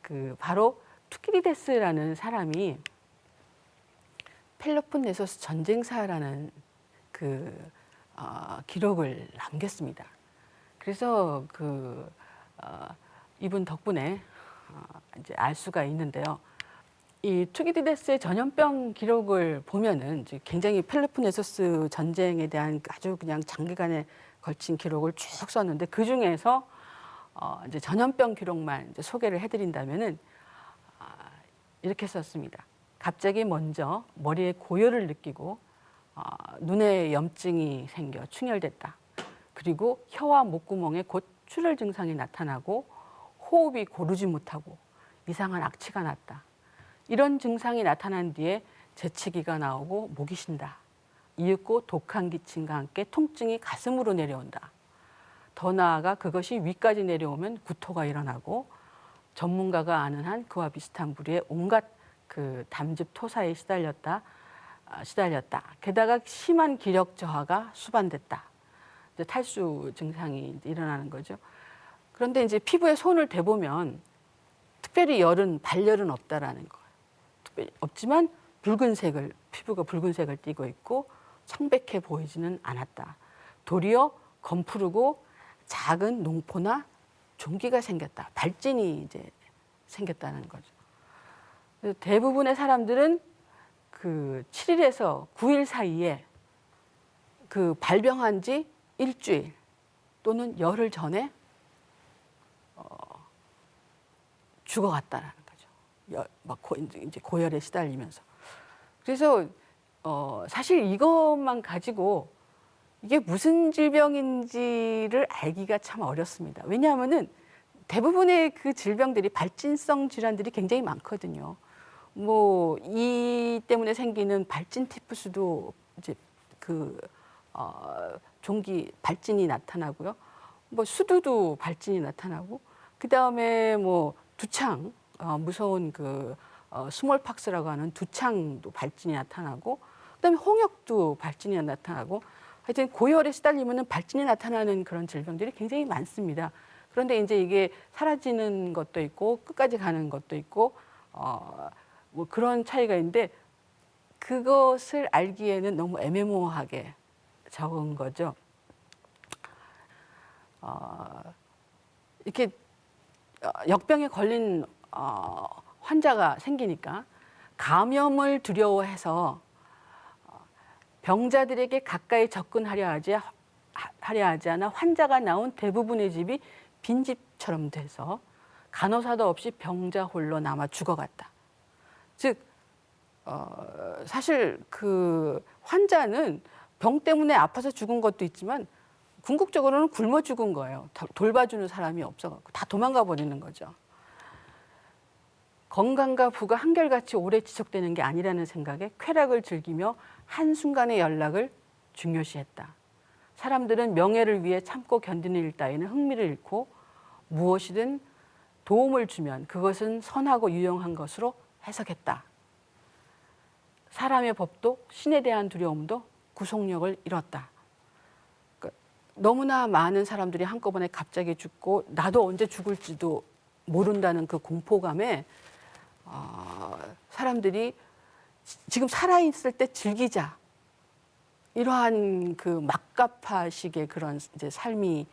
그 바로 투키디데스라는 사람이 펠로폰네소스 전쟁사라는 그 기록을 남겼습니다. 그래서 그 이분 덕분에 이제 알 수가 있는데요. 이 투키디데스의 전염병 기록을 보면은 이제 굉장히 펠로폰네소스 전쟁에 대한 아주 그냥 장기간에 걸친 기록을 쭉 썼는데 그 중에서 이제 전염병 기록만 이제 소개를 해드린다면은 이렇게 썼습니다. 갑자기 먼저 머리에 고열을 느끼고 눈에 염증이 생겨 충혈됐다. 그리고 혀와 목구멍에 곧 출혈 증상이 나타나고 호흡이 고르지 못하고 이상한 악취가 났다. 이런 증상이 나타난 뒤에 재채기가 나오고 목이 쉰다. 이윽고 독한 기침과 함께 통증이 가슴으로 내려온다. 더 나아가 그것이 위까지 내려오면 구토가 일어나고 전문가가 아는 한 그와 비슷한 부류의 온갖 그 담즙 토사에 시달렸다. 게다가 심한 기력 저하가 수반됐다. 이제 탈수 증상이 이제 일어나는 거죠. 그런데 이제 피부에 손을 대보면 특별히 발열은 없다라는 거예요. 특별히 없지만 피부가 붉은색을 띠고 있고 청백해 보이지는 않았다. 도리어 검푸르고 작은 농포나 종기가 생겼다. 발진이 이제 생겼다는 거죠. 그래서 대부분의 사람들은 그 7일에서 9일 사이에 그 발병한 지 일주일 또는 열흘 전에 죽어갔다라는 거죠. 이제 고열에 시달리면서. 그래서 사실 이것만 가지고 이게 무슨 질병인지를 알기가 참 어렵습니다. 왜냐하면은 대부분의 그 질병들이 발진성 질환들이 굉장히 많거든요. 뭐 이 때문에 생기는 발진 티푸스도 이제 종기 발진이 나타나고요. 뭐 수두도 발진이 나타나고 그 다음에 뭐 두창 무서운 스몰팍스라고 하는 두창도 발진이 나타나고 그다음에 홍역도 발진이 나타나고 하여튼 고열에 시달리면은 발진이 나타나는 그런 질병들이 굉장히 많습니다. 그런데 이제 이게 사라지는 것도 있고 끝까지 가는 것도 있고 뭐 그런 차이가 있는데 그것을 알기에는 너무 애매모호하게 적은 거죠. 이렇게 역병에 걸린 환자가 생기니까 감염을 두려워해서 병자들에게 가까이 접근하려 하지 않아 환자가 나온 대부분의 집이 빈집처럼 돼서 간호사도 없이 병자 홀로 남아 죽어갔다. 즉 사실 그 환자는 병 때문에 아파서 죽은 것도 있지만 궁극적으로는 굶어 죽은 거예요. 돌봐주는 사람이 없어갖고 다 도망가 버리는 거죠. 건강과 부가 한결같이 오래 지속되는 게 아니라는 생각에 쾌락을 즐기며 한순간의 연락을 중요시했다. 사람들은 명예를 위해 참고 견디는 일 따위는 흥미를 잃고 무엇이든 도움을 주면 그것은 선하고 유용한 것으로 해석했다. 사람의 법도 신에 대한 두려움도 구속력을 잃었다. 그러니까 너무나 많은 사람들이 한꺼번에 갑자기 죽고 나도 언제 죽을지도 모른다는 그 공포감에 사람들이 지금 살아있을 때 즐기자. 이러한 그 막가파식의 그런 이제 삶의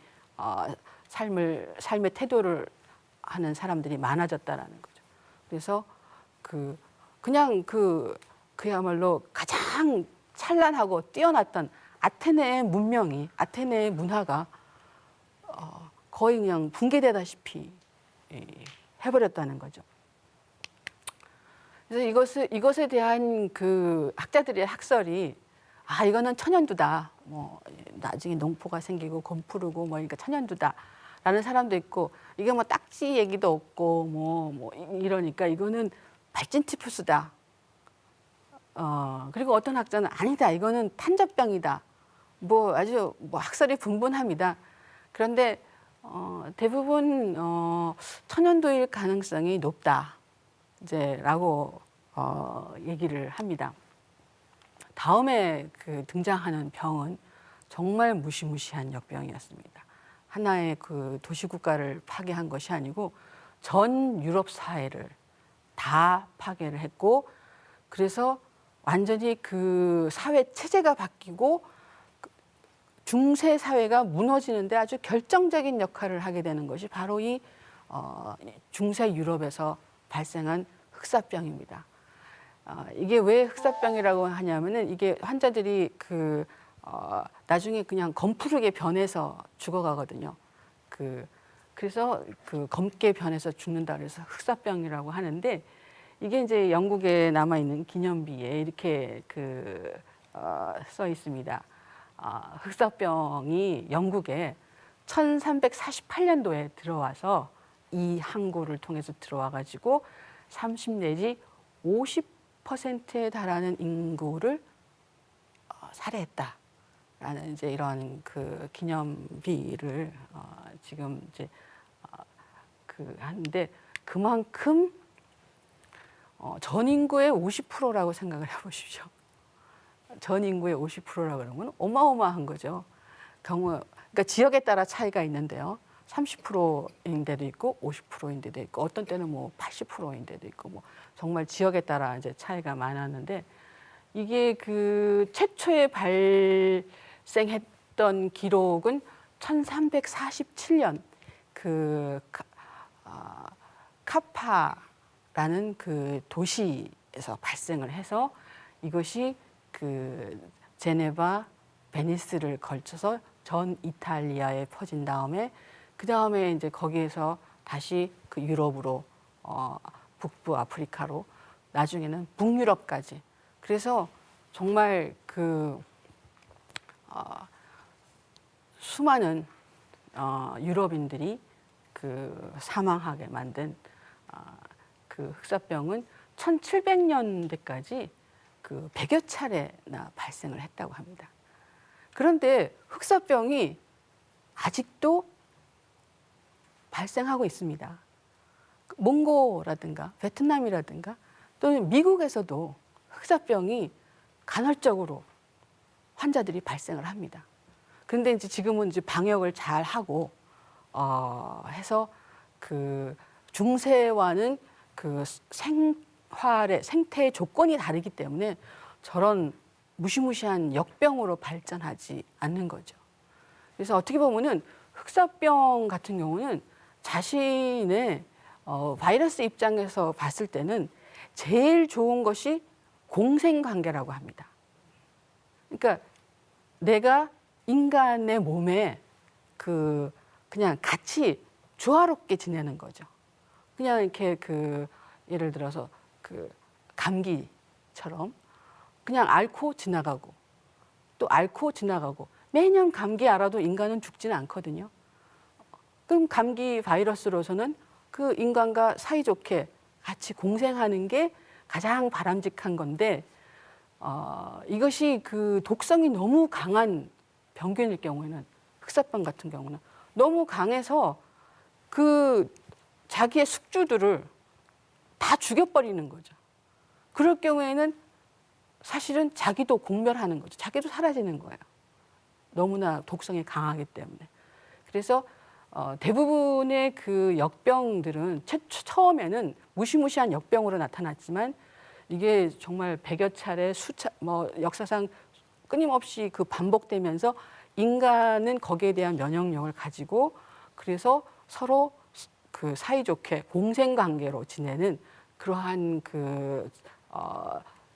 태도를 하는 사람들이 많아졌다라는 거죠. 그래서 그야말로 가장 찬란하고 뛰어났던 아테네의 문화가 거의 그냥 붕괴되다시피 해버렸다는 거죠. 그래서 이것에 대한 그 학자들의 학설이 이거는 천연두다. 뭐 나중에 농포가 생기고 검푸르고 뭐 그러니까 천연두다라는 사람도 있고 이게 뭐 딱지 얘기도 없고 뭐 이러니까 이거는 발진 티푸스다. 그리고 어떤 학자는 아니다. 이거는 탄저병이다. 뭐 아주 뭐 학설이 분분합니다. 그런데 대부분 천연두일 가능성이 높다. 이제라고 얘기를 합니다. 다음에 등장하는 병은 정말 무시무시한 역병이었습니다. 하나의 그 도시국가를 파괴한 것이 아니고 전 유럽 사회를 다 파괴를 했고 그래서 완전히 그 사회 체제가 바뀌고 중세 사회가 무너지는데 아주 결정적인 역할을 하게 되는 것이 바로 이 중세 유럽에서 발생한 흑사병입니다. 이게 왜 흑사병이라고 하냐면은 이게 환자들이 나중에 그냥 검푸르게 변해서 죽어가거든요. 그래서 검게 변해서 죽는다 그래서 흑사병이라고 하는데 이게 이제 영국에 남아 있는 기념비에 이렇게 써 있습니다. 흑사병이 영국에 1348년도에 들어와서 이 항구를 통해서 들어와 가지고 30 내지 50%에 달하는 인구를 살해했다라는 이제 이런 그 기념비를 지금 이제 그 하는데 그만큼 전 인구의 50%라고 생각을 해보십시오. 전 인구의 50%라고 그러는 건 어마어마한 거죠. 그러니까 지역에 따라 차이가 있는데요. 30%인 데도 있고 50%인 데도 있고 어떤 때는 뭐 80%인 데도 있고 뭐 정말 지역에 따라 이제 차이가 많았는데 이게 그 최초에 발생했던 기록은 1347년 그 카파라는 그 도시에서 발생을 해서 이것이 그 제네바, 베니스를 걸쳐서 전 이탈리아에 퍼진 다음에 그 다음에 이제 거기에서 다시 그 유럽으로 북부 아프리카로 나중에는 북유럽까지. 그래서 정말 그 수많은 유럽인들이 그 사망하게 만든 그 흑사병은 1700년대까지 그 100여 차례나 발생을 했다고 합니다. 그런데 흑사병이 아직도 발생하고 있습니다. 몽고라든가 베트남이라든가 또는 미국에서도 흑사병이 간헐적으로 환자들이 발생을 합니다. 그런데 이제 지금은 이제 방역을 잘 하고 해서 그 중세와는 그 생태의 조건이 다르기 때문에 저런 무시무시한 역병으로 발전하지 않는 거죠. 그래서 어떻게 보면은 흑사병 같은 경우는 자신의 바이러스 입장에서 봤을 때는 제일 좋은 것이 공생관계라고 합니다. 그러니까 내가 인간의 몸에 그냥 같이 조화롭게 지내는 거죠. 그냥 이렇게 그 예를 들어서 그 감기처럼 그냥 앓고 지나가고 또 앓고 지나가고 매년 감기 알아도 인간은 죽지는 않거든요. 그럼 감기 바이러스로서는 그 인간과 사이좋게 같이 공생하는 게 가장 바람직한 건데 이것이 그 독성이 너무 강한 병균일 경우에는 흑사병 같은 경우는 너무 강해서 그 자기의 숙주들을 다 죽여버리는 거죠. 그럴 경우에는 사실은 자기도 공멸하는 거죠. 자기도 사라지는 거예요. 너무나 독성이 강하기 때문에. 그래서 대부분의 그 역병들은 처음에는 무시무시한 역병으로 나타났지만 이게 정말 100여 차례 역사상 끊임없이 그 반복되면서 인간은 거기에 대한 면역력을 가지고 그래서 서로 그 사이좋게 공생관계로 지내는 그러한 그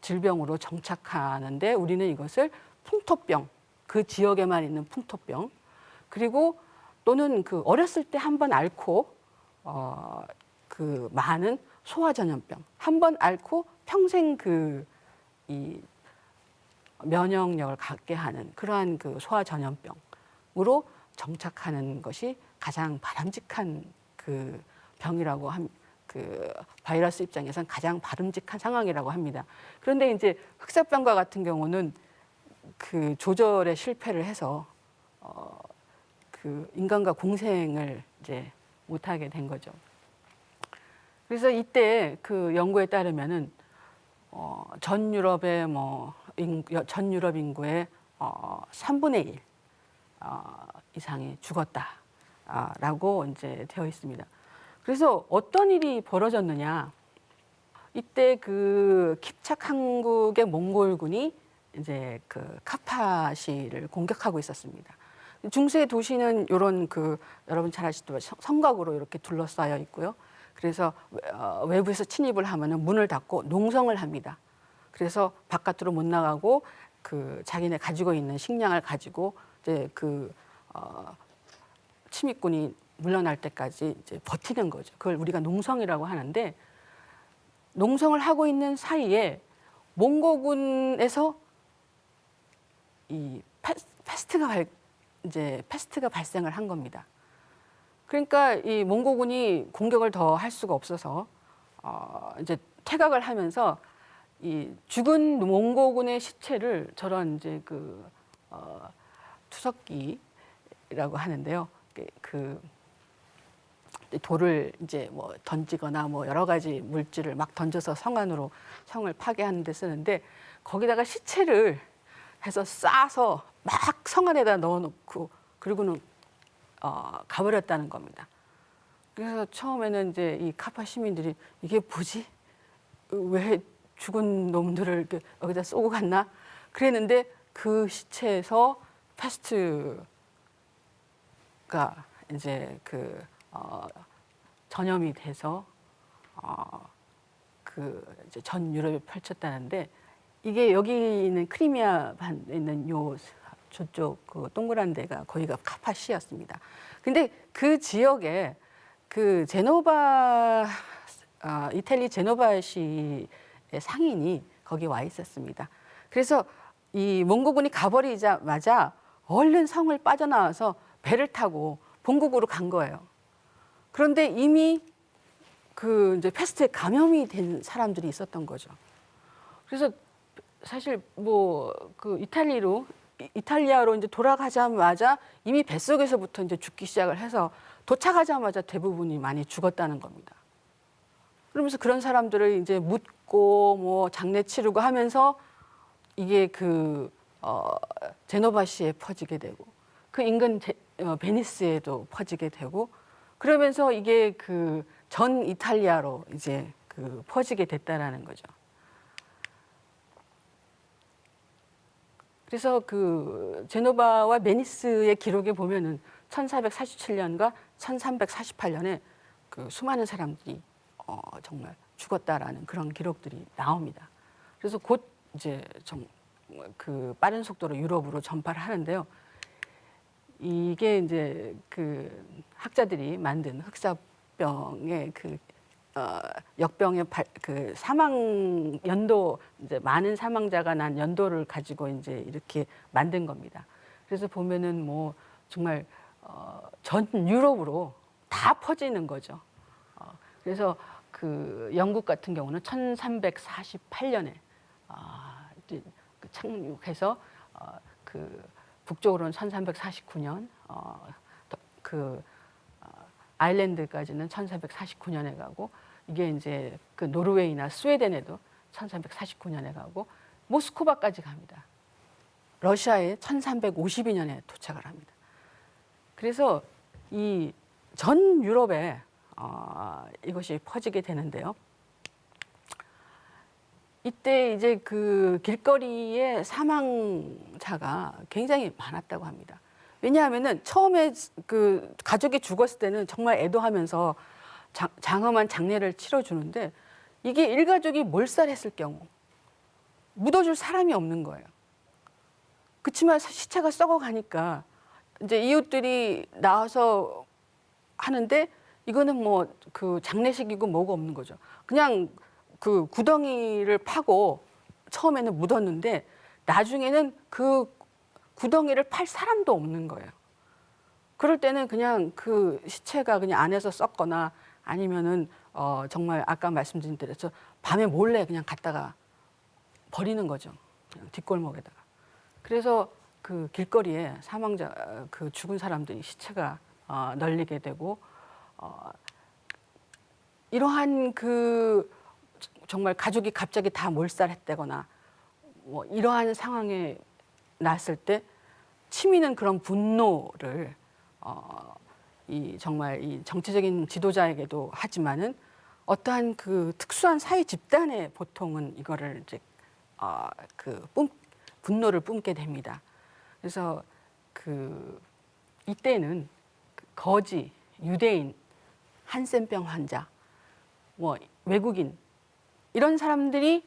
질병으로 정착하는데 우리는 이것을 풍토병, 그 지역에만 있는 풍토병, 그리고 또는 그 어렸을 때 한 번 앓고 그 많은 소화전염병, 한 번 앓고 평생 이 면역력을 갖게 하는 그러한 그 소화전염병으로 정착하는 것이 가장 바람직한 그 병이라고 그 바이러스 입장에서는 가장 바람직한 상황이라고 합니다. 그런데 이제 흑사병과 같은 경우는 그 조절에 실패를 해서 그 인간과 공생을 이제 못하게 된 거죠. 그래서 이때 그 연구에 따르면은 전 유럽의 전 유럽 인구의 3분의 1 이상이 죽었다라고 이제 되어 있습니다. 그래서 어떤 일이 벌어졌느냐? 이때 그 킵착 한국의 몽골군이 이제 그 카파시를 공격하고 있었습니다. 중세 도시는 이런 그 여러분 잘 아시지만 성곽으로 이렇게 둘러싸여 있고요. 그래서 외부에서 침입을 하면은 문을 닫고 농성을 합니다. 그래서 바깥으로 못 나가고 그 자기네 가지고 있는 식량을 가지고 이제 그 침입군이 물러날 때까지 이제 버티는 거죠. 그걸 우리가 농성이라고 하는데 농성을 하고 있는 사이에 몽고군에서 이 패스트가 발생을 한 겁니다. 그러니까 이 몽고군이 공격을 더 할 수가 없어서 이제 퇴각을 하면서 이 죽은 몽고군의 시체를 저런 이제 투석기라고 하는데요. 그 돌을 이제 뭐 던지거나 뭐 여러 가지 물질을 막 던져서 성을 파괴하는 데 쓰는데 거기다가 시체를 해서 싸서 막 성 안에다 넣어놓고 그리고는 가버렸다는 겁니다. 그래서 처음에는 이제 이 카파 시민들이 이게 뭐지? 왜 죽은 놈들을 이렇게 여기다 쏘고 갔나? 그랬는데 그 시체에서 패스트가 이제 전염이 돼서 이제 전 유럽에 펼쳤다는데 이게 여기 있는 크리미아 반에 있는 저쪽 동그란 데가 거기가 카파시였습니다. 근데 그 지역에 제노바 이탈리 제노바시의 상인이 거기 와 있었습니다. 그래서 이 몽고군이 가버리자마자 얼른 성을 빠져나와서 배를 타고 본국으로 간 거예요. 그런데 이미 이제 패스트에 감염이 된 사람들이 있었던 거죠. 그래서 사실 이탈리아로 이제 돌아가자마자 이미 뱃속에서부터 이제 죽기 시작을 해서 도착하자마자 대부분이 많이 죽었다는 겁니다. 그러면서 그런 사람들을 이제 묻고 뭐 장례 치르고 하면서 이게 제노바시에 퍼지게 되고 그 인근 베니스에도 퍼지게 되고 그러면서 이게 전 이탈리아로 이제 퍼지게 됐다라는 거죠. 그래서 제노바와 베니스의 기록에 보면은 1447년과 1348년에 수많은 사람들이 정말 죽었다라는 그런 기록들이 나옵니다. 그래서 곧 이제 빠른 속도로 유럽으로 전파를 하는데요. 이게 이제 학자들이 만든 흑사병의 역병의 사망 연도 이제 많은 사망자가 난 연도를 가지고 이제 이렇게 만든 겁니다. 그래서 보면은 뭐 정말 전 유럽으로 다 퍼지는 거죠. 그래서 영국 같은 경우는 1348년에 착륙해서 북쪽으로는 1349년, 아일랜드까지는 1449년에 가고 이게 이제 노르웨이나 스웨덴에도 1349년에 가고 모스크바까지 갑니다. 러시아에 1352년에 도착을 합니다. 그래서 이 전 유럽에 이것이 퍼지게 되는데요. 이때 이제 길거리에 사망자가 굉장히 많았다고 합니다. 왜냐하면은 처음에 가족이 죽었을 때는 정말 애도하면서 장엄한 장례를 치러주는데 이게 일가족이 몰살했을 경우 묻어줄 사람이 없는 거예요. 그렇지만 시체가 썩어가니까 이제 이웃들이 나와서 하는데 이거는 뭐 장례식이고 뭐고 없는 거죠. 그냥 구덩이를 파고 처음에는 묻었는데 나중에는 구덩이를 팔 사람도 없는 거예요. 그럴 때는 그냥 시체가 그냥 안에서 썩거나 아니면은 정말 아까 말씀드린 대로 밤에 몰래 그냥 갖다가 버리는 거죠. 그냥 뒷골목에다가. 그래서 길거리에 사망자 죽은 사람들이 시체가 널리게 되고 이러한 정말 가족이 갑자기 다 몰살했다거나 뭐 이러한 상황에 났을 때 치미는 그런 분노를 정말 이 정치적인 지도자에게도 하지만은 어떠한 특수한 사회 집단의 보통은 이거를 이제 분노를 뿜게 됩니다. 그래서 이때는 거지, 유대인, 한센병 환자, 뭐 외국인 이런 사람들이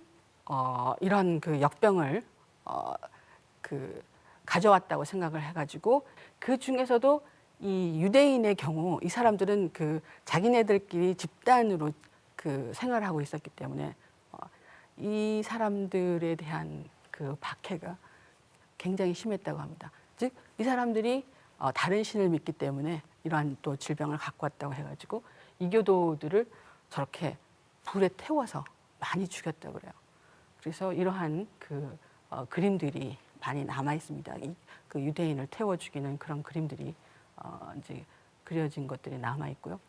이런 역병을 가져왔다고 생각을 해가지고 그 중에서도 이 유대인의 경우 이 사람들은 자기네들끼리 집단으로 생활하고 있었기 때문에 이 사람들에 대한 박해가 굉장히 심했다고 합니다. 즉 이 사람들이 다른 신을 믿기 때문에 이러한 또 질병을 갖고 왔다고 해가지고 이교도들을 저렇게 불에 태워서 많이 죽였다고 그래요. 그래서 이러한 그림들이 많이 남아 있습니다. 그 유대인을 태워 죽이는 그런 그림들이 이제 그려진 것들이 남아 있고요.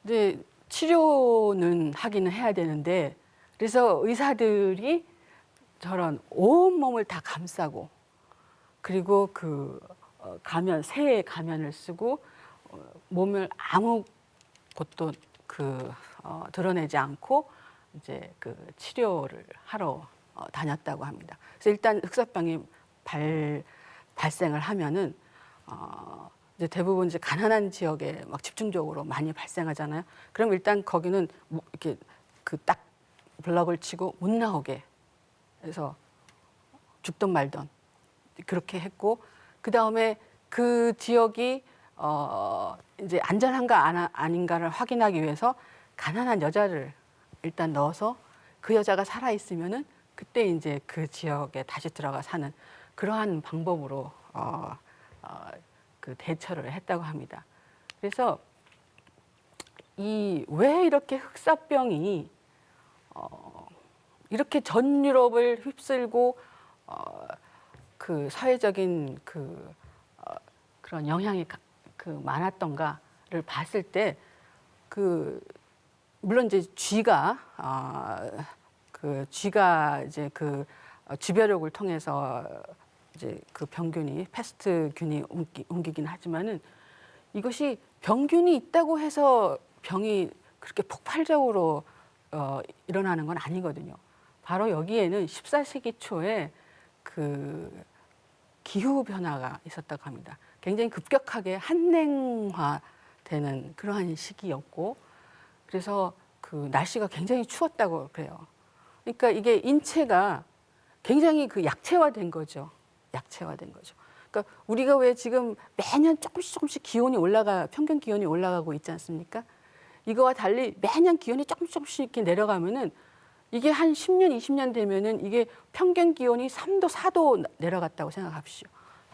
이제 치료는 하기는 해야 되는데, 그래서 의사들이 저런 온 몸을 다 감싸고, 그리고 새의 가면을 쓰고 몸을 아무것도 드러내지 않고 이제 그 치료를 하러 다녔다고 합니다. 그래서 일단 흑사병이 발생을 하면은 이제 대부분 이제 가난한 지역에 막 집중적으로 많이 발생하잖아요. 그럼 일단 거기는 이렇게 딱 블럭을 치고 못 나오게 해서 죽던 말던 그렇게 했고, 그 다음에 그 지역이 이제 안전한가 아닌가를 확인하기 위해서 가난한 여자를 일단 넣어서 그 여자가 살아 있으면은 그때 이제 그 지역에 다시 들어가 사는 그러한 방법으로 그 대처를 했다고 합니다. 그래서 왜 이렇게 흑사병이 이렇게 전 유럽을 휩쓸고 그 사회적인 그런 영향이 많았던가를 봤을 때 물론 이제 쥐가 이제 주벼력을 통해서 이제 그 병균이 패스트균이 옮기긴 하지만은 이것이 병균이 있다고 해서 병이 그렇게 폭발적으로 일어나는 건 아니거든요. 바로 여기에는 14세기 초에 그 기후 변화가 있었다고 합니다. 굉장히 급격하게 한냉화되는 그러한 시기였고, 그래서 그 날씨가 굉장히 추웠다고 그래요. 그러니까 이게 인체가 굉장히 약체화된 거죠. 약체화된 거죠. 그러니까 우리가 왜 지금 매년 조금씩 기온이 평균 기온이 올라가고 있지 않습니까? 이거와 달리 매년 기온이 조금씩 이렇게 내려가면은 이게 한 10년, 20년 되면은 이게 평균 기온이 3도, 4도 내려갔다고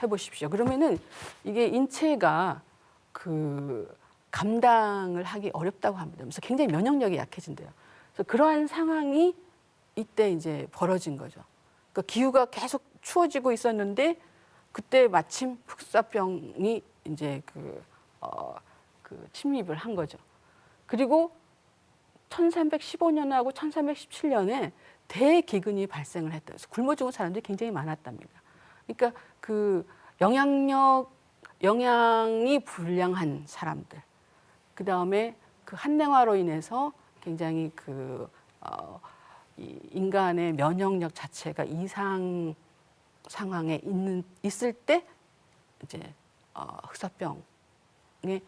해보십시오. 그러면은 이게 인체가 감당을 하기 어렵다고 합니다. 그래서 굉장히 면역력이 약해진대요. 그래서 그러한 상황이 이때 이제 벌어진 거죠. 그러니까 기후가 계속 추워지고 있었는데 그때 마침 흑사병이 이제 침입을 한 거죠. 그리고 1315년하고 1317년에 대기근이 발생을 했다. 그래서 굶어 죽은 사람들이 굉장히 많았답니다. 그러니까 영양이 불량한 사람들, 그 다음에 한냉화로 인해서 굉장히 이 인간의 면역력 자체가 이상 상황에 있을 때 이제 흑사병에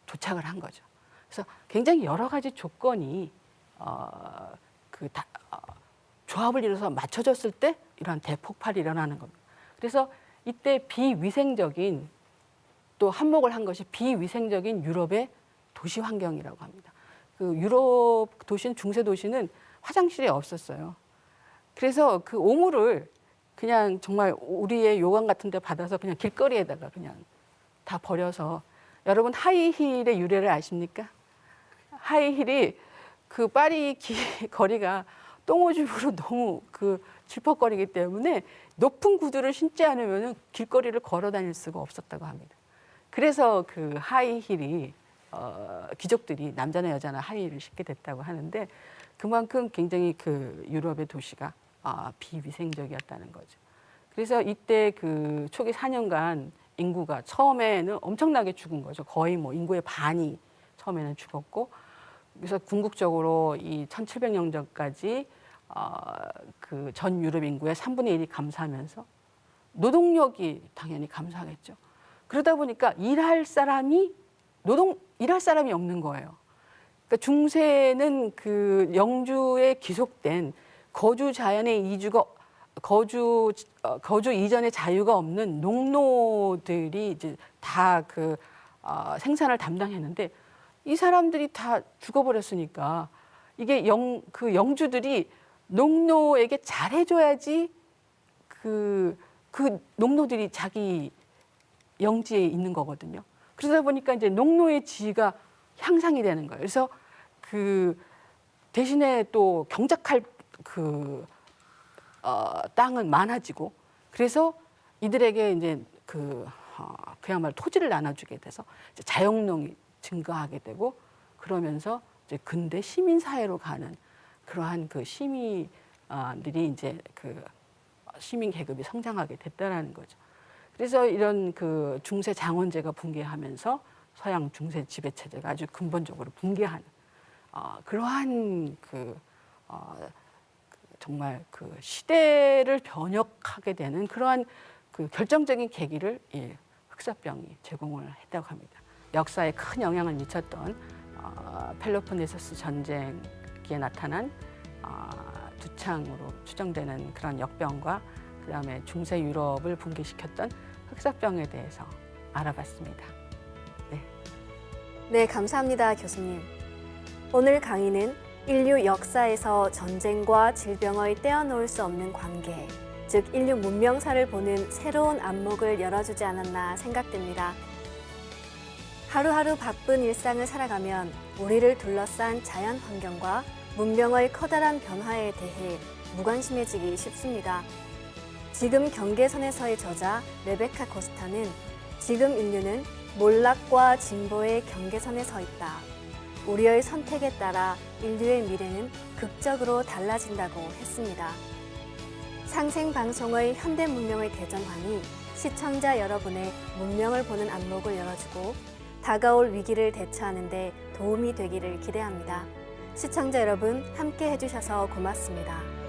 도착을 한 거죠. 그래서 굉장히 여러 가지 조건이 조합을 이뤄서 맞춰졌을 때 이러한 대폭발이 일어나는 겁니다. 그래서 이때 또 한몫을 한 것이 비위생적인 유럽의 도시 환경이라고 합니다. 유럽 도시는 중세 도시는 화장실이 없었어요. 그래서 오물을 그냥 정말 우리의 요강 같은 데 받아서 그냥 길거리에다가 그냥 다 버려서, 여러분 하이힐의 유래를 아십니까? 하이힐이 파리 거리가 똥오줌으로 너무 질퍽거리기 때문에 높은 구두를 신지 않으면 길거리를 걸어 다닐 수가 없었다고 합니다. 그래서 하이힐이 귀족들이 남자나 여자나 하이힐을 신게 됐다고 하는데, 그만큼 굉장히 유럽의 도시가 비위생적이었다는 거죠. 그래서 이때 초기 4년간 인구가 처음에는 엄청나게 죽은 거죠. 거의 인구의 반이 처음에는 죽었고, 그래서 궁극적으로 이 1700년까지 전 유럽 인구의 3분의 1이 감소하면서 노동력이 당연히 감소하겠죠. 그러다 보니까 일할 사람이 없는 거예요. 그러니까 중세는 영주에 귀속된 거주 자연의 거주 이전의 자유가 없는 농노들이 이제 다 생산을 담당했는데, 이 사람들이 다 죽어버렸으니까 이게 영주들이 농노에게 잘해줘야지 그 농노들이 자기 영지에 있는 거거든요. 그러다 보니까 이제 농노의 지위가 향상이 되는 거예요. 그래서 그 대신에 또 경작할 땅은 많아지고 그래서 이들에게 이제 그야말로 토지를 나눠주게 돼서 이제 자영농이 증가하게 되고 그러면서 이제 근대 시민 사회로 가는 그러한 그 시민들이 이제 그 시민 계급이 성장하게 됐다라는 거죠. 그래서 이런 그 중세 장원제가 붕괴하면서 서양 중세 지배 체제가 아주 근본적으로 붕괴하는 그러한 정말 그 시대를 변혁하게 되는 그러한 그 결정적인 계기를 흑사병이 제공을 했다고 합니다. 역사에 큰 영향을 미쳤던 펠로폰네소스 전쟁기에 나타난 두창으로 추정되는 그런 역병과 그다음에 중세 유럽을 붕괴시켰던 흑사병에 대해서 알아봤습니다. 네, 감사합니다, 교수님. 오늘 강의는 인류 역사에서 전쟁과 질병을 떼어놓을 수 없는 관계, 즉 인류 문명사를 보는 새로운 안목을 열어주지 않았나 생각됩니다. 하루하루 바쁜 일상을 살아가면 우리를 둘러싼 자연 환경과 문명의 커다란 변화에 대해 무관심해지기 쉽습니다. 지금 경계선에서의 저자 레베카 코스타는 지금 인류는 몰락과 진보의 경계선에 서 있다. 우리의 선택에 따라 인류의 미래는 극적으로 달라진다고 했습니다. 상생방송의 현대문명의 대전환이 시청자 여러분의 문명을 보는 안목을 열어주고 다가올 위기를 대처하는 데 도움이 되기를 기대합니다. 시청자 여러분 함께 해주셔서 고맙습니다.